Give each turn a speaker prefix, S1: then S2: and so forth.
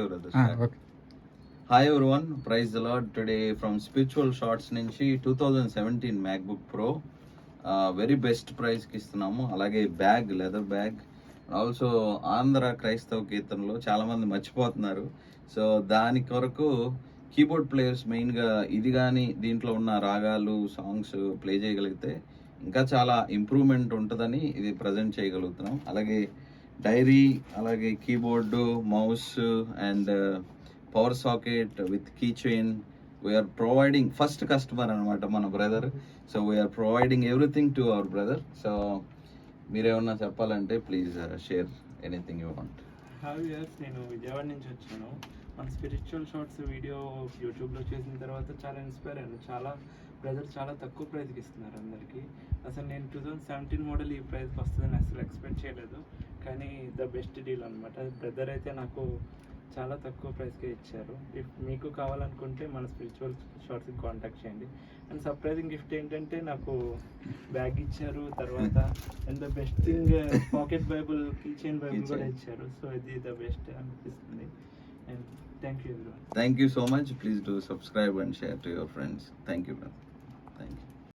S1: Okay.
S2: Hi everyone, praise the Lord. Today from Spiritual Shorts నుంచి 2017 MacBook Pro very best ప్రైస్కి ఇస్తున్నాము. అలాగే bag, leather bag. Also Andhra క్రైస్తవ కీర్తనలో చాలామంది మర్చిపోతున్నారు. సో దాని కొరకు కీబోర్డ్ ప్లేయర్స్ మెయిన్గా ఇది కానీ దీంట్లో ఉన్న రాగాలు సాంగ్స్ ప్లే చేయగలిగితే ఇంకా చాలా ఇంప్రూవ్మెంట్ ఉంటుందని ఇది ప్రజెంట్ చేయగలుగుతున్నాం. అలాగే డైరీ, అలాగే keyboard, mouse and power socket with key chain. We're providing first customer అనమాట మన brother. So we're providing everything to our brother. So మీరేమన్నా చెప్పాలంటే please share anything you want.
S3: Hi viewers, నేను విజయవాడ నుంచి వచ్చాను. మన స్పిరిచువల్ షార్ట్స్ వీడియో యూట్యూబ్లో చేసిన తర్వాత చాలా ఇన్స్పైర్ అయ్యాను. చాలా బ్రదర్ చాలా తక్కువ ప్రైస్కి ఇస్తున్నారు అందరికీ. అసలు నేను 2017 మోడల్ ఈ ప్రైస్కి వస్తుందని అసలు ఎక్స్పెక్ట్ చేయలేదు. కానీ ద బెస్ట్ డీల్ అనమాట. బ్రదర్ అయితే నాకు చాలా తక్కువ ప్రైస్కే ఇచ్చారు. ఇఫ్ మీకు కావాలనుకుంటే మన స్పిరిచువల్ షార్ట్స్కి కాంటాక్ట్ చేయండి. అండ్ సర్ప్రైజింగ్ గిఫ్ట్ ఏంటంటే నాకు బ్యాగ్ ఇచ్చారు, తర్వాత and the best thing pocket Bible, key chain Bible కూడా ఇచ్చారు. సో ఇది ద బెస్ట్ అనిపిస్తుంది. And thank you everyone.
S2: Thank you so much. Please do subscribe and share to your friends. Thank you, brother.